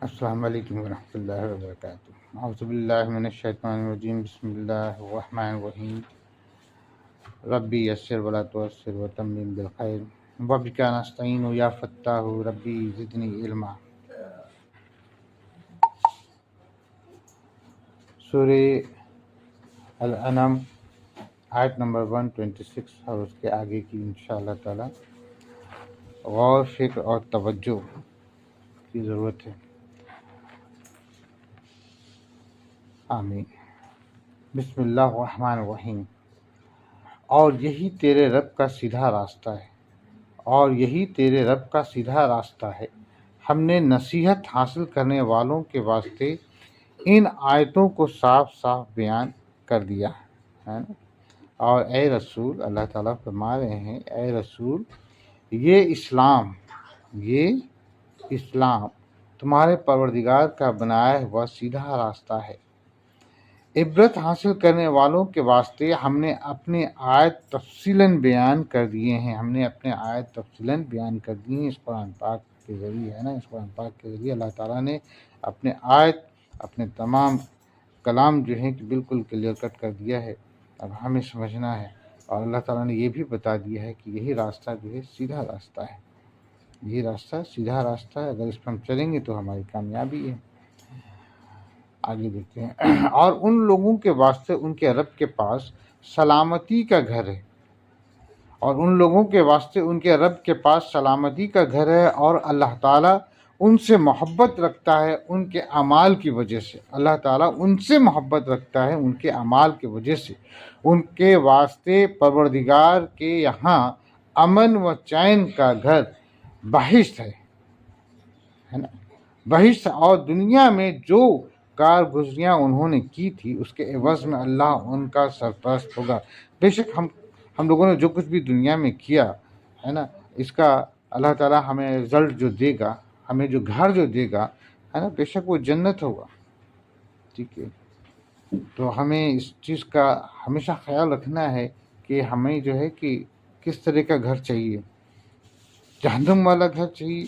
السلام علیکم ورحمۃ اللہ وبرکاتہ۔ اعوذ باللہ من الشیطان الرجیم، بسم اللہ الرحمن الرحیم۔ ربی یسر ولا تعسر وتمم بالخیر وبک نستعین یا فتاح ربی زدنی علما۔ سورہ الانعام آیت نمبر 126 اور اس کے آگے کی انشاءاللہ تعالی غور فکر اور توجہ کی ضرورت ہے۔ آمین۔ بسم اللہ الرحمن الرحیم۔ اور یہی تیرے رب کا سیدھا راستہ ہے، اور یہی تیرے رب کا سیدھا راستہ ہے۔ ہم نے نصیحت حاصل کرنے والوں کے واسطے ان آیتوں کو صاف صاف بیان کر دیا ہے نا۔ اور اے رسول، اللہ تعالیٰ فرما رہے ہیں، اے رسول، یہ اسلام تمہارے پروردگار کا بنایا ہوا سیدھا راستہ ہے۔ عبرت حاصل کرنے والوں کے واسطے ہم نے اپنے آیت تفصیلاً بیان کر دیے ہیں۔ اس قرآن پاک کے ذریعے ہے نا، اس قرآن پاک کے ذریعے اللہ تعالیٰ نے اپنے تمام کلام جو ہے کہ بالکل کلیئر کٹ کر دیا ہے۔ اب ہمیں سمجھنا ہے، اور اللہ تعالیٰ نے یہ بھی بتا دیا ہے کہ یہی راستہ جو ہے سیدھا راستہ ہے۔ یہی راستہ سیدھا راستہ ہے، اگر اس پر ہم چلیں گے تو ہماری کامیابی ہے۔ آگے دیکھتے ہیں۔ اور ان لوگوں کے واسطے ان کے رب کے پاس سلامتی کا گھر ہے، اور اللہ تعالیٰ ان سے محبت رکھتا ہے ان کے اعمال کی وجہ سے۔ اللہ تعالیٰ ان سے محبت رکھتا ہے ان کے اعمال کی وجہ سے۔ ان کے واسطے پروردگار کے یہاں امن و چین کا گھر بہشت ہے نا، بہشت۔ اور دنیا میں جو کارگزریاں انہوں نے کی تھی اس کے عوض میں اللہ ان کا سرپرست ہوگا۔ بے شک ہم لوگوں نے جو کچھ بھی دنیا میں کیا ہے نا، اس کا اللہ تعالیٰ ہمیں رزلٹ جو دے گا، ہمیں جو گھر جو دے گا ہے نا، بے شک وہ جنت ہوگا۔ ٹھیک ہے، تو ہمیں اس چیز کا ہمیشہ خیال رکھنا ہے کہ ہمیں جو ہے کہ کس طرح کا گھر چاہیے۔ جہنم والا گھر چاہیے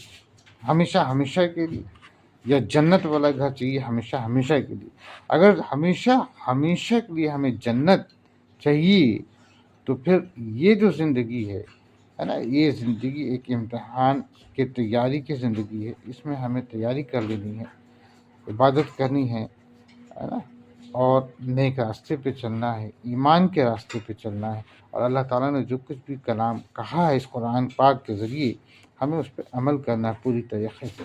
ہمیشہ کے لیے، یا جنت والا گھر چاہیے ہمیشہ کے لیے؟ اگر ہمیشہ کے لیے ہمیں جنت چاہیے تو پھر یہ جو زندگی ہے نا، یہ زندگی ایک امتحان کی تیاری کی زندگی ہے۔ اس میں ہمیں تیاری کر لینی ہے، عبادت کرنی ہے نا، اور نیک راستے پہ چلنا ہے، ایمان کے راستے پہ چلنا ہے۔ اور اللہ تعالیٰ نے جو کچھ بھی کلام کہا ہے اس قرآن پاک کے ذریعے، ہمیں اس پہ عمل کرنا ہے پوری طریقے سے۔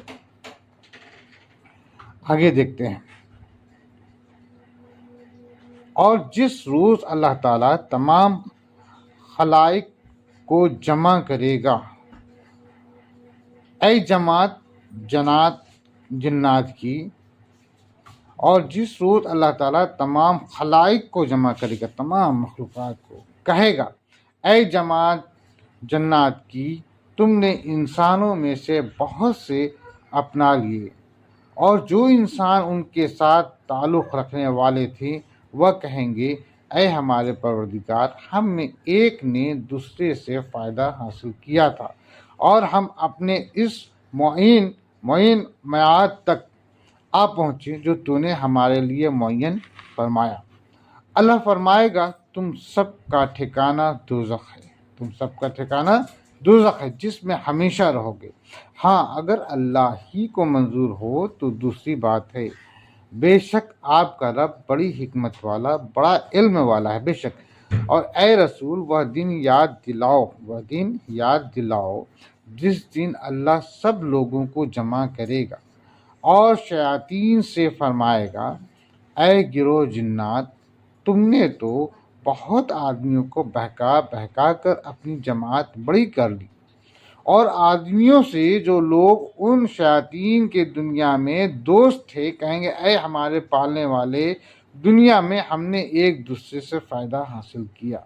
آگے دیکھتے ہیں۔ اور جس روز اللہ تعالیٰ تمام خلائق کو جمع کرے گا، اے جنات کی، اور جس روز اللہ تعالیٰ تمام خلائق کو جمع کرے گا، تمام مخلوقات کو، کہے گا، اے جنات کی، تم نے انسانوں میں سے بہت سے اپنا لیے، اور جو انسان ان کے ساتھ تعلق رکھنے والے تھے وہ کہیں گے، اے ہمارے پروردگار، ہم میں ایک نے دوسرے سے فائدہ حاصل کیا تھا، اور ہم اپنے اس معین میعاد تک آ پہنچے جو تو نے ہمارے لیے معین فرمایا۔ اللہ فرمائے گا، تم سب کا ٹھکانہ دوزخ ہے، جس میں ہمیشہ رہو گے۔ ہاں، اگر اللہ ہی کو منظور ہو تو دوسری بات ہے، بے شک آپ کا رب بڑی حکمت والا، بڑا علم والا ہے، بے شک۔ اور اے رسول، وہ دن یاد دلاؤ جس دن اللہ سب لوگوں کو جمع کرے گا، اور شیاطین سے فرمائے گا، اے گروہ جنات، تم نے تو بہت آدمیوں کو بہکا کر اپنی جماعت بڑی کر لی۔ اور آدمیوں سے جو لوگ ان شیاطین کے دنیا میں دوست تھے کہیں گے، اے ہمارے پالنے والے، دنیا میں ہم نے ایک دوسرے سے فائدہ حاصل کیا،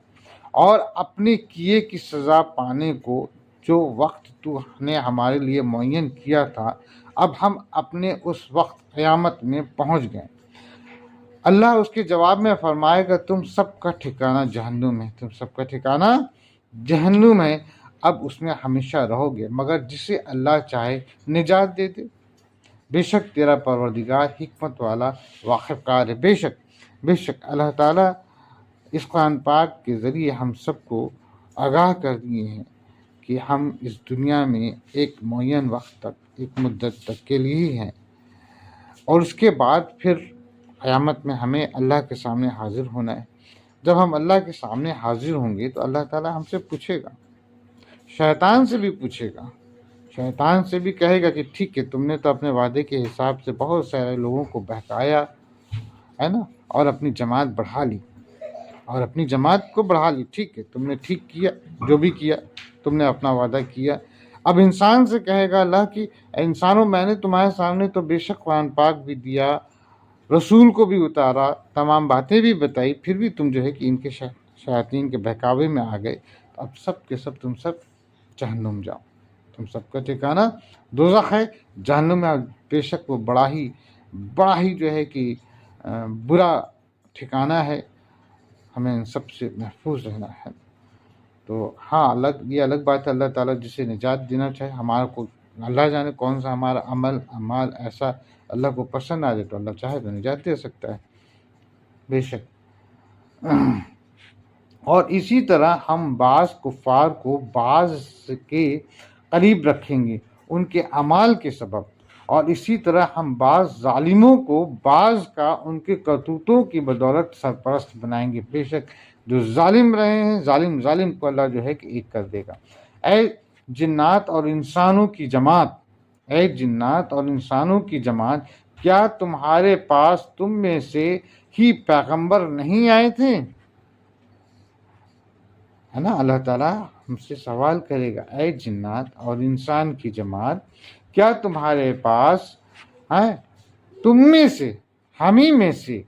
اور اپنے کیے کی سزا پانے کو جو وقت تو نے ہمارے لیے معین کیا تھا، اب ہم اپنے اس وقت قیامت میں پہنچ گئے۔ اللہ اس کے جواب میں فرمائے گا، تم سب کا ٹھکانہ جہنم ہے، اب اس میں ہمیشہ رہو گے، مگر جسے اللہ چاہے نجات دے دے، بے شک تیرا پروردگار حکمت والا واقف کار ہے۔ بے شک اللہ تعالیٰ اس قرآن پاک کے ذریعے ہم سب کو آگاہ کر دیے ہیں کہ ہم اس دنیا میں ایک معین وقت تک، ایک مدت تک کے لیے ہی ہیں، اور اس کے بعد پھر قیامت میں ہمیں اللہ کے سامنے حاضر ہونا ہے۔ جب ہم اللہ کے سامنے حاضر ہوں گے تو اللہ تعالیٰ ہم سے پوچھے گا، شیطان سے بھی پوچھے گا، شیطان سے بھی کہے گا کہ ٹھیک ہے، تم نے تو اپنے وعدے کے حساب سے بہت سارے لوگوں کو بہکایا ہے نا، اور اپنی جماعت بڑھا لی، ٹھیک ہے، تم نے ٹھیک کیا، جو بھی کیا تم نے اپنا وعدہ کیا۔ اب انسان سے کہے گا اللہ کی انسانوں، میں نے تمہارے سامنے تو بے شک قرآن پاک بھی دیا، رسول کو بھی اتارا، تمام باتیں بھی بتائی، پھر بھی تم جو ہے کہ ان کے شیاطین کے بہکاوے میں آ گئے، تو اب سب کے سب تم سب جہنم جاؤ، تم سب کا ٹھکانہ دوزخ ہے، جہنم میں۔ بے شک وہ بڑا ہی جو ہے کہ برا ٹھکانہ ہے، ہمیں ان سب سے محفوظ رہنا ہے۔ تو ہاں، یہ الگ بات ہے، اللہ تعالیٰ جسے نجات دینا چاہے، ہمارا کو اللہ جانے کون سا ہمارا عمل ایسا اللہ کو پسند آ جائے تو اللہ چاہے تو نجات دے سکتا ہے، بے شک۔ اور اسی طرح ہم بعض کفار کو بعض کے قریب رکھیں گے ان کے اعمال کے سبب، اور اسی طرح ہم بعض ظالموں کو بعض کا ان کے کرتوتوں کی بدولت سرپرست بنائیں گے۔ بے شک جو ظالم رہے ہیں، ظالم کو اللہ جو ہے کہ ایک کر دے گا۔ اے جنات اور انسانوں کی جماعت، کیا تمہارے پاس تم میں سے ہی پیغمبر نہیں آئے تھے؟ ہے نا، اللہ تعالیٰ ہم سے سوال کرے گا، اے جنات اور انسان کی جماعت، کیا تمہارے پاس تم میں سے، ہم ہی میں سے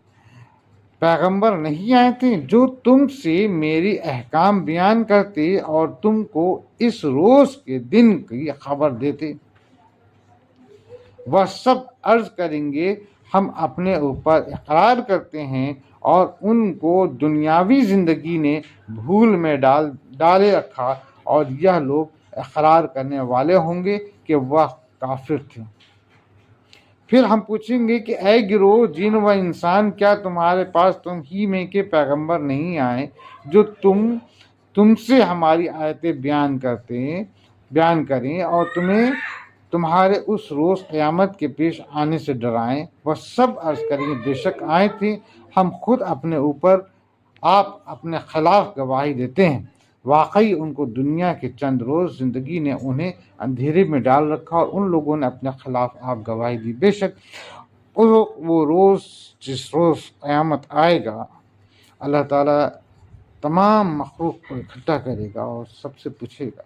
پیغمبر نہیں آئے تھے جو تم سے میری احکام بیان کرتے اور تم کو اس روز کے دن کی خبر دیتے؟ وہ سب عرض کریں گے، ہم اپنے اوپر اقرار کرتے ہیں اور ان کو دنیاوی زندگی نے بھول میں ڈالے رکھا، اور یہ لوگ اقرار کرنے والے ہوں گے کہ وہ کافر تھے۔ پھر ہم پوچھیں گے کہ اے گروہ جن و انسان، کیا تمہارے پاس تم ہی میں کے پیغمبر نہیں آئے جو تم سے ہماری آیتیں بیان کریں اور تمہیں تمہارے اس روز قیامت کے پیش آنے سے ڈرائیں؟ وہ سب عرض کریں گے، بے شک آئے تھے، ہم خود اپنے اوپر آپ اپنے خلاف گواہی دیتے ہیں۔ واقعی ان کو دنیا کے چند روز زندگی نے انہیں اندھیرے میں ڈال رکھا اور ان لوگوں نے اپنے خلاف آپ گواہی دی۔ بے شک وہ روز، جس روز قیامت آئے گا، اللہ تعالیٰ تمام مخلوق کو اکٹھا کرے گا اور سب سے پوچھے گا،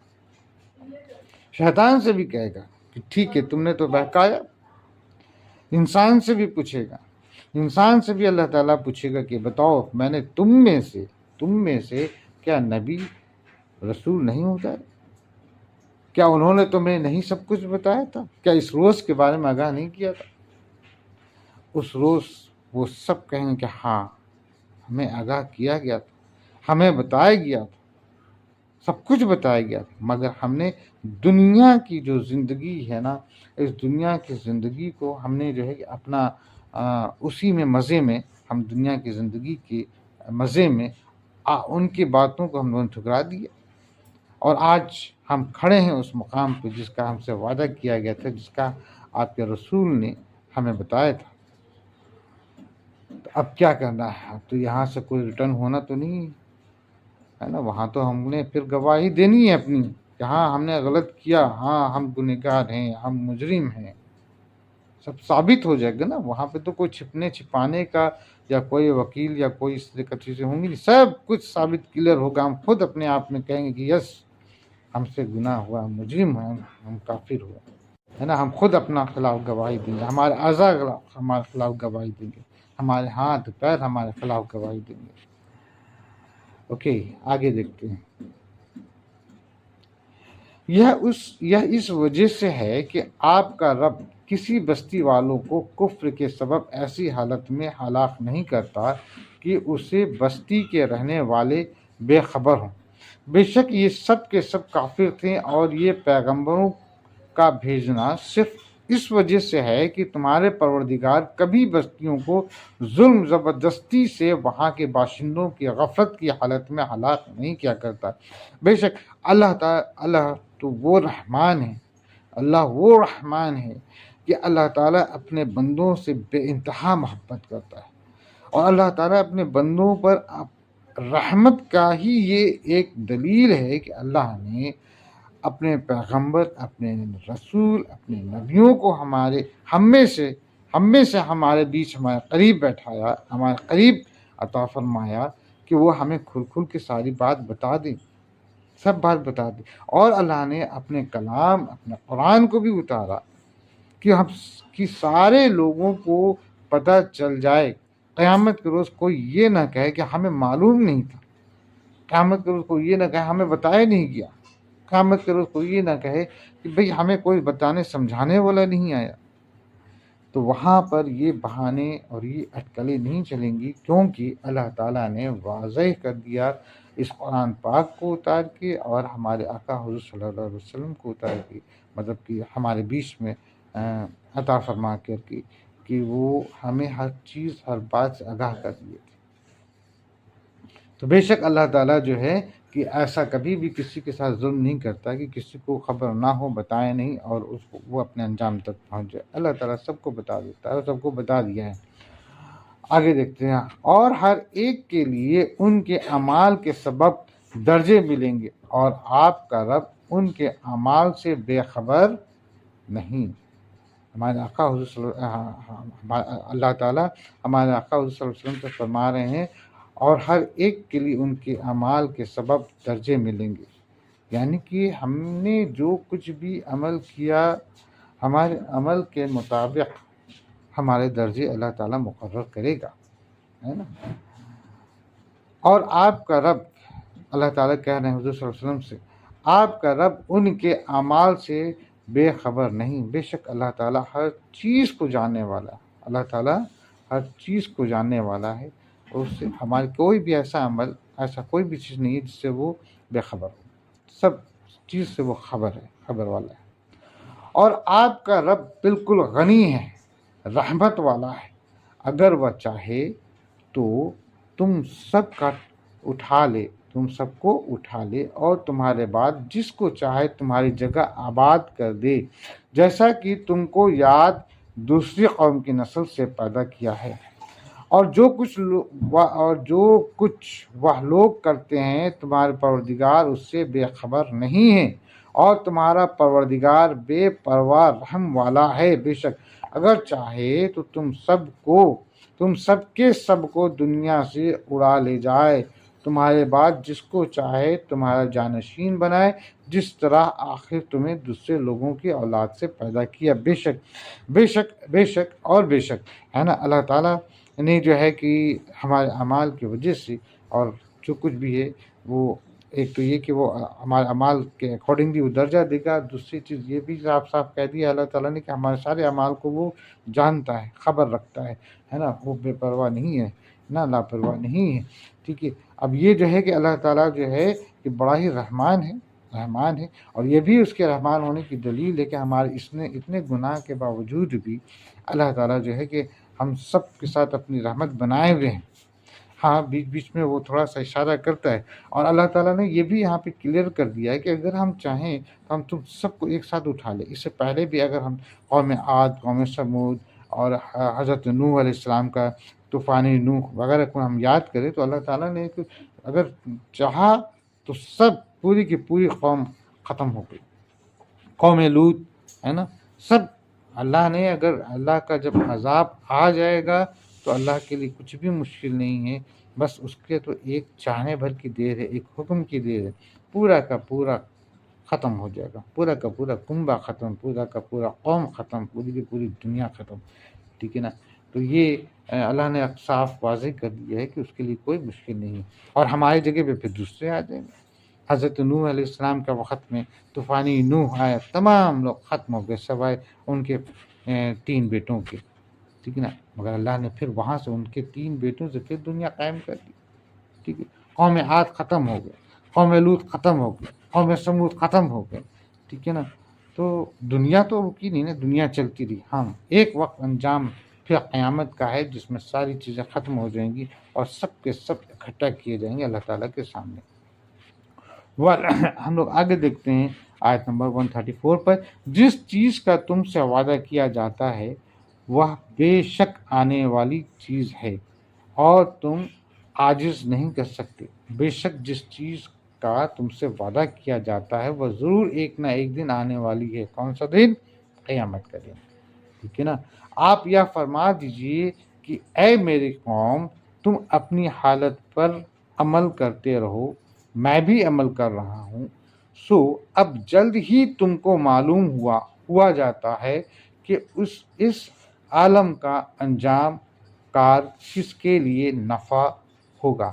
شیطان سے بھی کہے گا کہ ٹھیک ہے، تم نے تو بہکایا۔ انسان سے بھی پوچھے گا، انسان سے بھی اللہ تعالیٰ پوچھے گا کہ بتاؤ، میں نے تم میں سے کیا نبی رسول نہیں ہوتا ہے؟ کیا انہوں نے تمہیں نہیں سب کچھ بتایا تھا؟ کیا اس روز کے بارے میں آگاہ نہیں کیا تھا؟ اس روز وہ سب کہیں گے کہ ہاں، ہمیں آگاہ کیا گیا تھا، ہمیں بتایا گیا تھا، سب کچھ بتایا گیا تھا، مگر ہم نے دنیا کی جو زندگی ہے نا، اس دنیا کی زندگی کو ہم نے جو ہے کہ اپنا اسی میں مزے میں، ہم دنیا کی زندگی کے مزے میں ان کی باتوں کو ہم نے ٹھکرا دیا، اور آج ہم کھڑے ہیں اس مقام پہ جس کا ہم سے وعدہ کیا گیا تھا، جس کا آپ کے رسول نے ہمیں بتایا تھا۔ تو اب کیا کرنا ہے؟ اب تو یہاں سے کوئی ریٹرن ہونا تو نہیں ہے نا، وہاں تو ہم نے پھر گواہی دینی ہے اپنی کہ ہاں ہم نے غلط کیا، ہاں ہم گنہگار ہیں، ہم مجرم ہیں، سب ثابت ہو جائے گا نا۔ وہاں پہ تو کوئی چھپانے کا یا کوئی وکیل یا کوئی اس طرح کی چیزیں ہوں گی، سب کچھ ثابت کلیئر ہوگا۔ ہم خود اپنے آپ میں کہیں گے کہ یس، ہم سے گناہ ہوا، ہم مجرم ہیں، ہم کافر ہوئے، ہے نا۔ ہم خود اپنا خلاف گواہی دیں گے، ہمارے اعضاء ہمارے خلاف گواہی دیں گے، ہمارے ہاتھ پیر ہمارے خلاف گواہی دیں گے۔ اوکے، آگے دیکھتے ہیں۔ یہ اس وجہ سے ہے کہ آپ کا رب کسی بستی والوں کو کفر کے سبب ایسی حالت میں ہلاک نہیں کرتا کہ اسے بستی کے رہنے والے بے خبر ہوں۔ بے شک یہ سب کے سب کافر تھے، اور یہ پیغمبروں کا بھیجنا صرف اس وجہ سے ہے کہ تمہارے پروردگار کبھی بستیوں کو ظلم زبردستی سے وہاں کے باشندوں کی غفلت کی حالت میں ہلاک نہیں کیا کرتا۔ بے شک اللہ تو وہ رحمان ہے، اللہ وہ رحمان ہے کہ اللہ تعالیٰ اپنے بندوں سے بے انتہا محبت کرتا ہے، اور اللہ تعالیٰ اپنے بندوں پر رحمت کا ہی یہ ایک دلیل ہے کہ اللہ نے اپنے پیغمبر، اپنے رسول، اپنے نبیوں کو ہم میں سے ہمارے بیچ ہمارے قریب بیٹھایا، ہمارے قریب عطا فرمایا کہ وہ ہمیں کھل کھل کے ساری بات بتا دیں، سب بات بتا دیں۔ اور اللہ نے اپنے کلام، اپنے قرآن کو بھی اتارا کہ سارے لوگوں کو پتہ چل جائے، قیامت کے روز کوئی یہ نہ کہے کہ ہمیں معلوم نہیں تھا، قیامت کے روز کوئی یہ نہ کہے ہمیں بتایا نہیں گیا، قیامت کے روز کوئی یہ نہ کہے کہ بھئی ہمیں کوئی بتانے سمجھانے والا نہیں آیا۔ تو وہاں پر یہ بہانے اور یہ اٹکلیں نہیں چلیں گی، کیونکہ اللہ تعالیٰ نے واضح کر دیا اس قرآن پاک کو اتار کے، اور ہمارے آقا حضور صلی اللہ علیہ وسلم کو اتار کے، مطلب کہ ہمارے بیچ میں عطا فرما کر کے، کہ وہ ہمیں ہر چیز، ہر بات سے آگاہ کر دیے تھے۔ تو بے شک اللہ تعالیٰ جو ہے کہ ایسا کبھی بھی کسی کے ساتھ ظلم نہیں کرتا کہ کسی کو خبر نہ ہو، بتائے نہیں، اور اس کو وہ اپنے انجام تک پہنچ جائے۔ اللہ تعالیٰ سب کو بتا دیتا ہے، اور سب کو بتا دیا ہے۔ آگے دیکھتے ہیں، اور ہر ایک کے لیے ان کے اعمال کے سبب درجے ملیں گے، اور آپ کا رب ان کے اعمال سے بے خبر نہیں۔ ہمارے آقا حضور اللہ تعالیٰ ہمارے آقا حضور صلی اللہ علیہ وسلم سے فرما رہے ہیں، اور ہر ایک کے لیے ان کے اعمال کے سبب درجے ملیں گے، یعنی کہ ہم نے جو کچھ بھی عمل کیا، ہمارے عمل کے مطابق ہمارے درجے اللہ تعالیٰ مقرر کرے گا، ہے نا۔ اور آپ کا رب، اللہ تعالیٰ کہہ رہے ہیں حضور صلی اللہ علیہ وسلم سے، آپ کا رب ان کے اعمال سے بے خبر نہیں۔ بے شک اللہ تعالیٰ ہر چیز کو جاننے والا ہے، اللہ تعالیٰ ہر چیز کو جاننے والا ہے، اور اس سے ہمارے کوئی بھی ایسا عمل، ایسا کوئی بھی چیز نہیں ہے جس سے وہ بے خبر ہو، سب چیز سے وہ خبر ہے، خبر والا ہے۔ اور آپ کا رب بالکل غنی ہے، رحمت والا ہے، اگر وہ چاہے تو تم سب کو اٹھا لے، اور تمہارے بعد جس کو چاہے تمہاری جگہ آباد کر دے، جیسا کہ تم کو یاد دوسری قوم کی نسل سے پیدا کیا ہے۔ اور جو کچھ وہ لوگ کرتے ہیں تمہارے پروردگار اس سے بے خبر نہیں ہے، اور تمہارا پروردگار بے پرواہ رحم والا ہے۔ بے شک اگر چاہے تو تم سب کو دنیا سے اڑا لے جائے، تمہارے بعد جس کو چاہے تمہارا جانشین بنائے، جس طرح آخر تمہیں دوسرے لوگوں کی اولاد سے پیدا کیا۔ بے شک اور بے شک، ہے نا، اللہ تعالیٰ نے جو ہے کہ ہمارے اعمال کی وجہ سے، اور جو کچھ بھی ہے وہ ایک تو یہ کہ وہ ہمارے اعمال کے اکارڈنگلی وہ درجہ دے گا، دوسری چیز یہ بھی صاف کہہ دیا اللہ تعالیٰ نے کہ ہمارے سارے اعمال کو وہ جانتا ہے، خبر رکھتا ہے نا، وہ بے پرواہ نہیں ہے نا، لاپرواہ نہیں ہے، ٹھیک ہے۔ اب یہ جو ہے کہ اللہ تعالیٰ جو ہے کہ بڑا ہی رحمان ہے، اور یہ بھی اس کے رحمان ہونے کی دلیل ہے کہ ہمارے اتنے گناہ کے باوجود بھی اللہ تعالیٰ جو ہے کہ ہم سب کے ساتھ اپنی رحمت بنائے ہوئے ہیں۔ ہاں بیچ بیچ میں وہ تھوڑا سا اشارہ کرتا ہے، اور اللہ تعالیٰ نے یہ بھی یہاں پہ کلیئر کر دیا ہے کہ اگر ہم چاہیں تو ہم تم سب کو ایک ساتھ اٹھا لیں۔ اس سے پہلے بھی اگر ہم قوم عاد، قوم سمود، اور حضرت نوح علیہ السلام کا طوفان نوح وغیرہ کو ہم یاد کریں تو اللہ تعالیٰ نے اگر چاہا تو سب پوری کی پوری قوم ختم ہو گئی، قوم لوط، ہے نا، سب اللہ نے، اگر اللہ کا جب عذاب آ جائے گا تو اللہ کے لیے کچھ بھی مشکل نہیں ہے، بس اس کے تو ایک چاہنے بھر کی دیر ہے، ایک حکم کی دیر ہے، پورا کا پورا ختم ہو جائے گا، پورا کا پورا کنبہ ختم، پورا کا پورا قوم ختم، پوری کی پوری دنیا ختم، ٹھیک ہے نا۔ تو یہ اللہ نے صاف واضح کر دیا ہے کہ اس کے لیے کوئی مشکل نہیں ہے، اور ہماری جگہ پہ پھر دوسرے آ جائیں گے۔ حضرت نوح علیہ السلام کا وقت میں طوفانی نوح آیا، تمام لوگ ختم ہو گئے سوائے ان کے 3 بیٹوں کے، ٹھیک ہے نا، مگر اللہ نے پھر وہاں سے ان کے 3 بیٹوں سے پھر دنیا قائم کر دی، ٹھیک ہے۔ قوم عاد ختم ہو گئے، قوم لوط ختم ہو گئے، قوم سمود ختم ہو گئے، ٹھیک ہے نا۔ تو دنیا تو رکی نہیں نا، دنیا چلتی رہی. ہاں ایک وقت انجام پھر قیامت کا ہے جس میں ساری چیزیں ختم ہو جائیں گی اور سب کے سب اکٹھا کیے جائیں گے اللہ تعالیٰ کے سامنے. ہم لوگ آگے دیکھتے ہیں آیت نمبر 134 پر. جس چیز کا تم سے وعدہ کیا جاتا ہے وہ بے شک آنے والی چیز ہے اور تم عاجز نہیں کر سکتے. بے شک جس چیز کا تم سے وعدہ کیا جاتا ہے وہ ضرور ایک نہ ایک دن آنے والی ہے. کون سا دن؟ قیامت کا دن. ٹھیک ہے نا. آپ یہ فرما دیجئے کہ اے میری قوم تم اپنی حالت پر عمل کرتے رہو، میں بھی عمل کر رہا ہوں. سو اب جلد ہی تم کو معلوم ہوا جاتا ہے کہ اس عالم کا انجام کار کس کے لیے نفع ہوگا.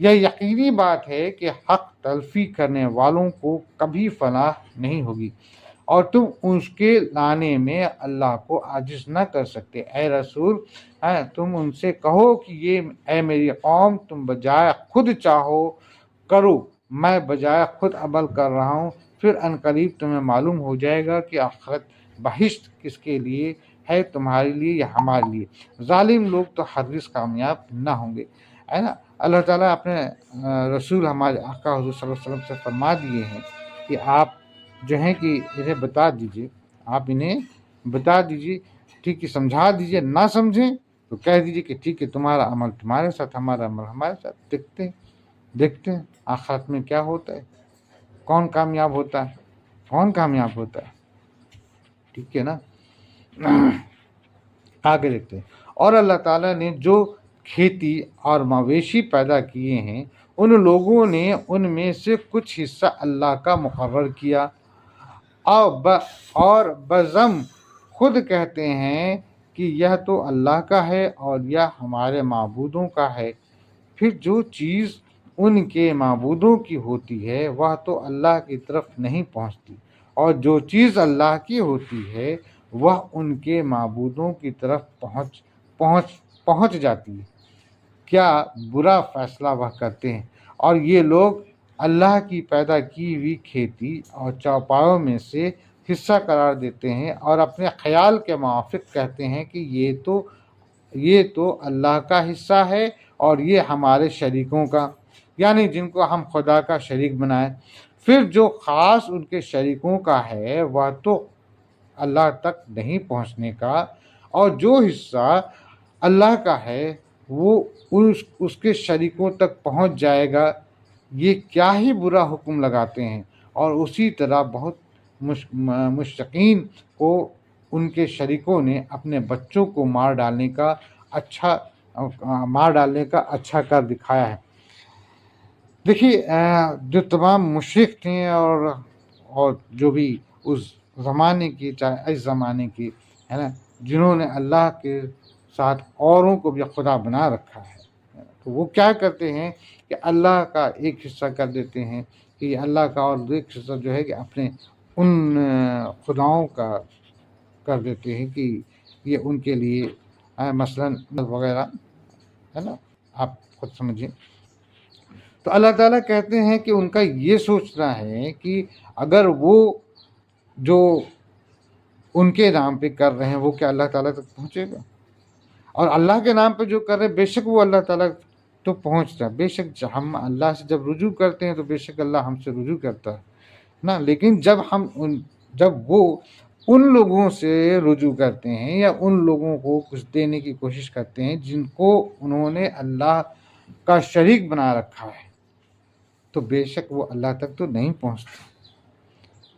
یہ یقینی بات ہے کہ حق تلفی کرنے والوں کو کبھی فلاح نہیں ہوگی اور تم اس کے لانے میں اللہ کو عاجز نہ کر سکتے. اے رسول تم ان سے کہو کہ یہ اے میری قوم تم بجائے خود چاہو کرو، میں بجائے خود عمل کر رہا ہوں. پھر عنقریب تمہیں معلوم ہو جائے گا کہ آخرت بہشت کس کے لیے ہے، تمہارے لیے یا ہمارے لیے. ظالم لوگ تو ہرگز کامیاب نہ ہوں گے. ہے نا. اللہ تعالیٰ اپنے رسول ہمارے آقا حضور صلی اللہ علیہ وسلم سے فرما دیے ہیں کہ آپ جو ہیں کہ انہیں بتا دیجئے، آپ انہیں بتا دیجئے، ٹھیک ہے، سمجھا دیجئے. نہ سمجھیں تو کہہ دیجئے کہ ٹھیک ہے تمہارا عمل تمہارے ساتھ، ہمارا عمل ہمارے ساتھ. دیکھتے ہیں آخرت میں کیا ہوتا ہے، کون کامیاب ہوتا ہے، کون کامیاب ہوتا ہے. ٹھیک ہے نا. آگے دیکھتے ہیں. اور اللہ تعالیٰ نے جو کھیتی اور مویشی پیدا کیے ہیں ان لوگوں نے ان میں سے کچھ حصہ اللہ کا مقرر کیا اور بزم خود کہتے ہیں کہ یہ تو اللہ کا ہے اور یہ ہمارے معبودوں کا ہے. پھر جو چیز ان کے معبودوں کی ہوتی ہے وہ تو اللہ کی طرف نہیں پہنچتی اور جو چیز اللہ کی ہوتی ہے وہ ان کے معبودوں کی طرف پہنچ جاتی ہے. کیا برا فیصلہ وہ کرتے ہیں. اور یہ لوگ اللہ کی پیدا کی ہوئی کھیتی اور چوپایوں میں سے حصہ قرار دیتے ہیں اور اپنے خیال کے موافق کہتے ہیں کہ یہ تو اللہ کا حصہ ہے اور یہ ہمارے شریکوں کا، یعنی جن کو ہم خدا کا شریک بنائیں. پھر جو خاص ان کے شریکوں کا ہے وہ تو اللہ تک نہیں پہنچنے کا اور جو حصہ اللہ کا ہے وہ اس کے شریکوں تک پہنچ جائے گا. یہ کیا ہی برا حکم لگاتے ہیں. اور اسی طرح بہت مشرکین کو ان کے شریکوں نے اپنے بچوں کو مار ڈالنے کا اچھا کر دکھایا ہے. دیکھیے جو تمام مشرک تھے اور جو بھی اس زمانے کی، چاہے اس زمانے کی، ہے نا، جنہوں نے اللہ کے ساتھ اوروں کو بھی خدا بنا رکھا ہے، تو وہ کیا کرتے ہیں کہ اللہ کا ایک حصہ کر دیتے ہیں کہ اللہ کا، اور ایک حصہ جو ہے کہ اپنے ان خداؤں کا کر دیتے ہیں کہ یہ ان کے لیے مثلاً وغیرہ، ہے نا، آپ خود سمجھیں. تو اللہ تعالیٰ کہتے ہیں کہ ان کا یہ سوچنا ہے کہ اگر وہ جو ان کے نام پہ کر رہے ہیں وہ کیا اللہ تعالیٰ تک پہنچے گا، اور اللہ کے نام پہ جو کر رہے ہیں بے شک وہ اللہ تعالیٰ تو پہنچتا ہے. بے شک ہم اللہ سے جب رجوع کرتے ہیں تو بے شک اللہ ہم سے رجوع کرتا ہے نا. لیکن جب وہ ان لوگوں سے رجوع کرتے ہیں یا ان لوگوں کو کچھ دینے کی کوشش کرتے ہیں جن کو انہوں نے اللہ کا شریک بنا رکھا ہے، تو بے شک وہ اللہ تک تو نہیں پہنچتا،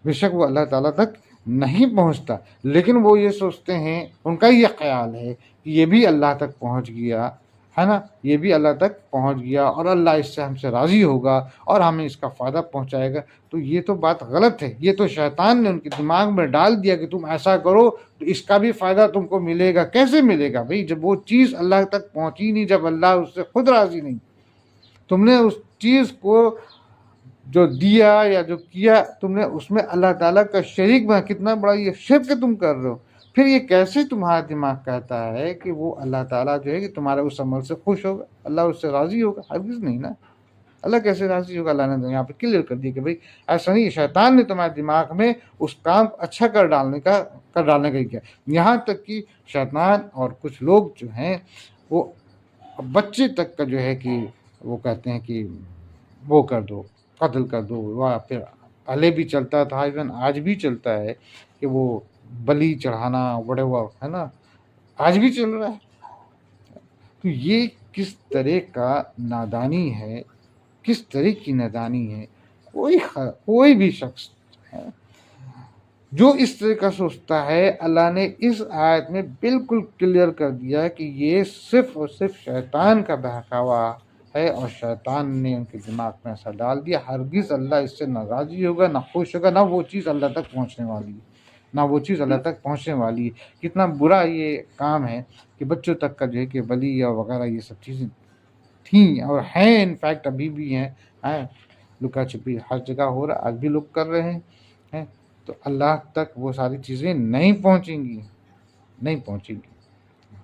بے شک وہ اللہ تعالیٰ تک نہیں پہنچتا. لیکن وہ یہ سوچتے ہیں، ان کا یہ خیال ہے کہ یہ بھی اللہ تک پہنچ گیا ہے نا، یہ بھی اللہ تک پہنچ گیا اور اللہ اس سے ہم سے راضی ہوگا اور ہمیں اس کا فائدہ پہنچائے گا. تو یہ تو بات غلط ہے. یہ تو شیطان نے ان کے دماغ میں ڈال دیا کہ تم ایسا کرو تو اس کا بھی فائدہ تم کو ملے گا. کیسے ملے گا بھائی، جب وہ چیز اللہ تک پہنچی نہیں، جب اللہ اس سے خود راضی نہیں. تم نے اس چیز کو جو دیا یا جو کیا، تم نے اس میں اللہ تعالیٰ کا شریک بنا. کتنا بڑا یہ شرک تم کر رہے ہو. پھر یہ کیسے تمہارا دماغ کہتا ہے کہ وہ اللہ تعالیٰ جو ہے کہ تمہارے اس عمل سے خوش ہوگا، اللہ اس سے راضی ہوگا؟ ہرگز نہیں نا. اللہ کیسے راضی ہوگا؟ اللہ نے یہاں پہ کلیئر کر دیا کہ بھائی ایسا نہیں، شیطان نے تمہارے دماغ میں اس کام کو اچھا کر ڈالنے کا ہی کیا. یہاں تک کہ شیطان اور کچھ لوگ جو ہیں وہ بچے تک کا جو ہے کہ وہ کہتے ہیں کہ وہ کر دو، قتل کر دو. وہ پھر پہلے بھی چلتا تھا، ایون آج بھی چلتا ہے کہ وہ بلی چڑھانا بڑے ہوا ہے نا، آج بھی چل رہا ہے. تو یہ کس طرح کا نادانی ہے، کس طرح کی نادانی ہے. کوئی بھی شخص جو اس طرح کا سوچتا ہے، اللہ نے اس آیت میں بالکل کلیئر کر دیا کہ یہ صرف اور صرف شیطان کا بہکاوا ہے، اور شیطان نے ان کے دماغ میں ایسا ڈال دیا. ہرگز اللہ اس سے ناراضی ہوگا، نہ خوش ہوگا، نہ وہ چیز اللہ تک پہنچنے والی ہے، نہ وہ چیز اللہ تک پہنچنے والی ہے. کتنا برا یہ کام ہے کہ بچوں تک کا جو ہے کہ بلی اور وغیرہ یہ سب چیزیں تھیں اور ہیں، انفیکٹ ابھی بھی ہیں. لکا چھپی ہر جگہ ہو رہا، آج بھی لوگ کر رہے ہیں. تو اللہ تک وہ ساری چیزیں نہیں پہنچیں گی.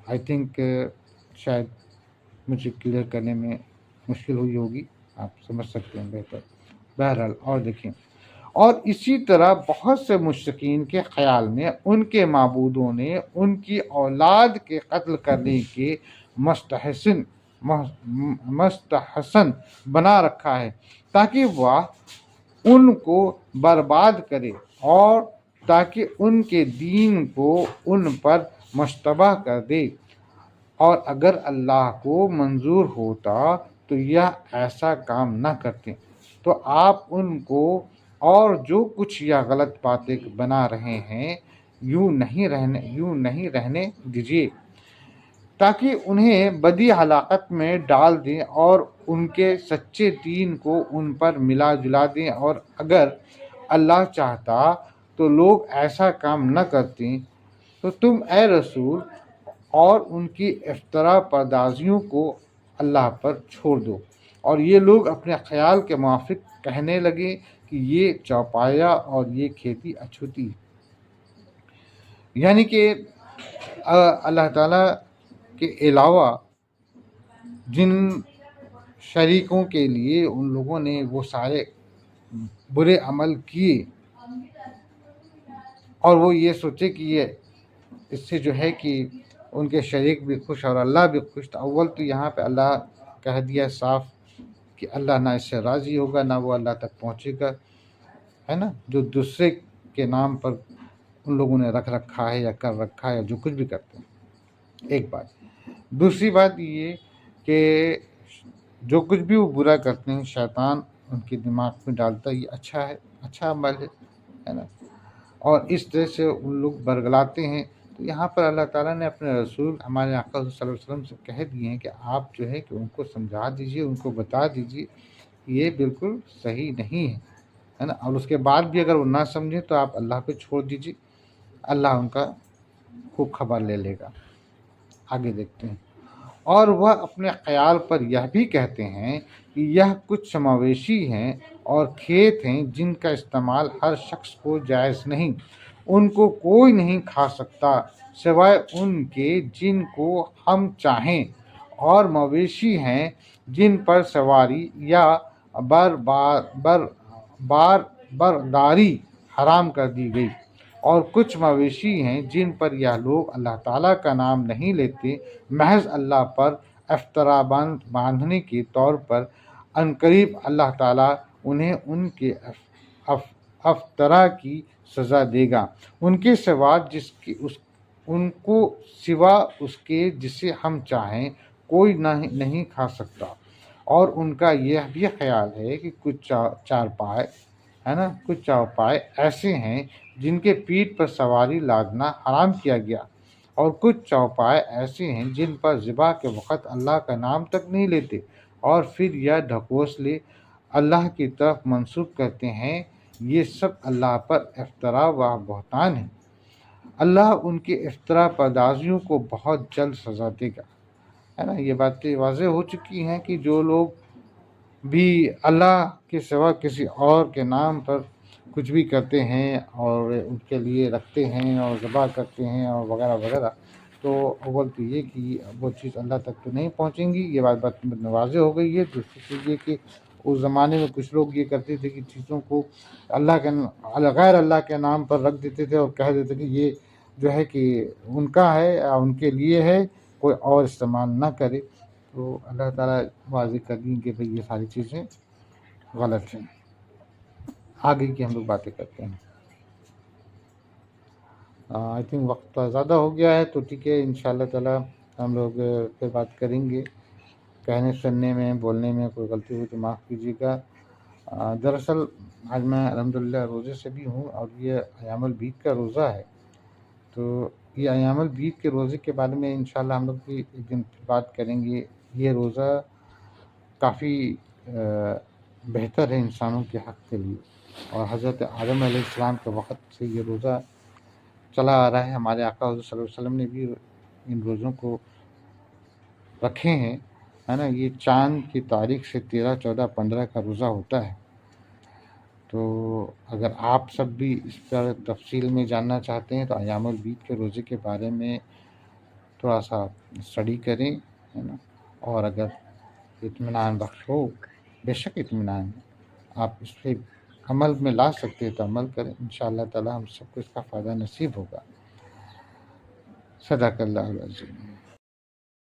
آئی تھنک شاید مجھے کلیئر کرنے میں مشکل ہوئی ہوگی، آپ سمجھ سکتے ہیں بہتر. بہرحال اور دیکھیں، اور اسی طرح بہت سے مشرکین کے خیال میں ان کے معبودوں نے ان کی اولاد کے قتل کرنے کے مستحسن بنا رکھا ہے تاکہ وہ ان کو برباد کرے اور تاکہ ان کے دین کو ان پر مشتبہ کر دے. اور اگر اللہ کو منظور ہوتا تو یہ ایسا کام نہ کرتے. تو آپ ان کو اور جو کچھ یا غلط باتیں بنا رہے ہیں یوں نہیں رہنے دیجیے تاکہ انہیں بدی ہلاکت میں ڈال دیں اور ان کے سچے دین کو ان پر ملا جلا دیں. اور اگر اللہ چاہتا تو لوگ ایسا کام نہ کرتے. تو تم اے رسول اور ان کی افطرا پردازیوں کو اللہ پر چھوڑ دو. اور یہ لوگ اپنے خیال کے موافق کہنے لگے کہ یہ چوپایا اور یہ کھیتی اچھوتی. یعنی کہ اللہ تعالیٰ کے علاوہ جن شریکوں کے لیے ان لوگوں نے وہ سارے برے عمل کیے اور وہ یہ سوچے کہ یہ اس سے جو ہے کہ ان کے شریک بھی خوش اور اللہ بھی خوش. تو اول تو یہاں پہ اللہ کہہ دیا صاف کہ اللہ نہ اس سے راضی ہوگا، نہ وہ اللہ تک پہنچے گا، ہے نا. جو دوسرے کے نام پر ان لوگوں نے رکھ رکھا ہے یا کر رکھا ہے یا جو کچھ بھی کرتے ہیں، ایک بات. دوسری بات یہ کہ جو کچھ بھی وہ برا کرتے ہیں شیطان ان کے دماغ میں ڈالتا ہے یہ اچھا ہے، اچھا عمل ہے نا، اور اس طرح سے ان لوگ برگلاتے ہیں. تو یہاں پر اللہ تعالیٰ نے اپنے رسول ہمارے آقا صلی اللہ علیہ وسلم سے کہہ دیے ہیں کہ آپ جو ہے کہ ان کو سمجھا دیجئے، ان کو بتا دیجئے یہ بالکل صحیح نہیں ہے نا. اور اس کے بعد بھی اگر وہ نہ سمجھیں تو آپ اللہ پہ چھوڑ دیجئے، اللہ ان کا خوب خبر لے لے گا. آگے دیکھتے ہیں. اور وہ اپنے خیال پر یہ بھی کہتے ہیں کہ یہ کچھ مویشی ہیں اور کھیت ہیں جن کا استعمال ہر شخص کو جائز نہیں، ان کو کوئی نہیں کھا سکتا سوائے ان کے جن کو ہم چاہیں. اور مویشی ہیں جن پر سواری یا برداری حرام کر دی گئی. اور کچھ مویشی ہیں جن پر یہ لوگ اللہ تعالیٰ کا نام نہیں لیتے، محض اللہ پر افطرا باندھنے کے طور پر. عنقریب اللہ تعالیٰ انہیں ان کے افطرا کی سزا دے گا. ان کے سوا اس کے جسے ہم چاہیں کوئی نہیں کھا سکتا. اور ان کا یہ بھی خیال ہے کہ کچھ چارپائے ہے نا، کچھ چوپائے ایسے ہیں جن کے پیٹھ پر سواری لادنا حرام کیا گیا، اور کچھ چوپائے ایسے ہیں جن پر ذبح کے وقت اللہ کا نام تک نہیں لیتے اور پھر یہ ڈھکوسلے اللہ کی طرف منسوب کرتے ہیں. یہ سب اللہ پر افطرا و بہتان ہے. اللہ ان کے افطرا پردازیوں کو بہت جلد سزا دے گا، ہے نا. یہ باتیں واضح ہو چکی ہیں کہ جو لوگ بھی اللہ کے سوا کسی اور کے نام پر کچھ بھی کرتے ہیں اور ان کے لیے رکھتے ہیں اور ذبح کرتے ہیں اور وغیرہ وغیرہ، تو اول تو یہ کہ وہ چیز اللہ تک تو نہیں پہنچیں گی، یہ بات واضح ہو گئی ہے. دوسری چیز یہ کہ اس زمانے میں کچھ لوگ یہ کرتے تھے کہ چیزوں کو اللہ کے غیر اللہ کے نام پر رکھ دیتے تھے اور کہہ دیتے کہ یہ جو ہے کہ ان کا ہے یا ان کے لیے ہے، کوئی اور استعمال نہ کرے۔ تو اللہ تعالیٰ واضح کر دیں کہ بھئی یہ ساری چیزیں غلط ہیں۔ آگے کی ہم لوگ باتیں کرتے ہیں۔ آئی تھنک وقت زیادہ ہو گیا ہے، تو ٹھیک ہے، ان شاء اللہ تعالیٰ ہم لوگ پھر بات کریں گے۔ کہنے سننے میں بولنے میں کوئی غلطی ہوئی تو معاف کیجیے گا۔ دراصل آج میں الحمدللہ روزے سے بھی ہوں، اور یہ ایام البید کا روزہ ہے، تو یہ ایام البید کے روزے کے بارے میں انشاءاللہ ہم لوگ بھی ایک دن بات کریں گے۔ یہ روزہ کافی بہتر ہے انسانوں کے حق کے لیے، اور حضرت آدم علیہ السلام کے وقت سے یہ روزہ چلا آ رہا ہے۔ ہمارے آقا حضور صلی اللہ علیہ وسلم نے بھی ان روزوں کو رکھے ہیں، ہے نا۔ یہ چاند کی تاریخ سے 13، 14، 15 کا روزہ ہوتا ہے۔ تو اگر آپ سب بھی اس پر تفصیل میں جاننا چاہتے ہیں تو ایام البید کے روزے کے بارے میں تھوڑا سا اسٹڈی کریں، ہے نا۔ اور اگر اطمینان بخش ہو، بے شک اطمینان ہے، آپ اس پہ عمل میں لا سکتے ہیں تو عمل کریں، انشاءاللہ تعالی ہم سب کو اس کا فائدہ نصیب ہوگا۔ صدق اللہ العظیم۔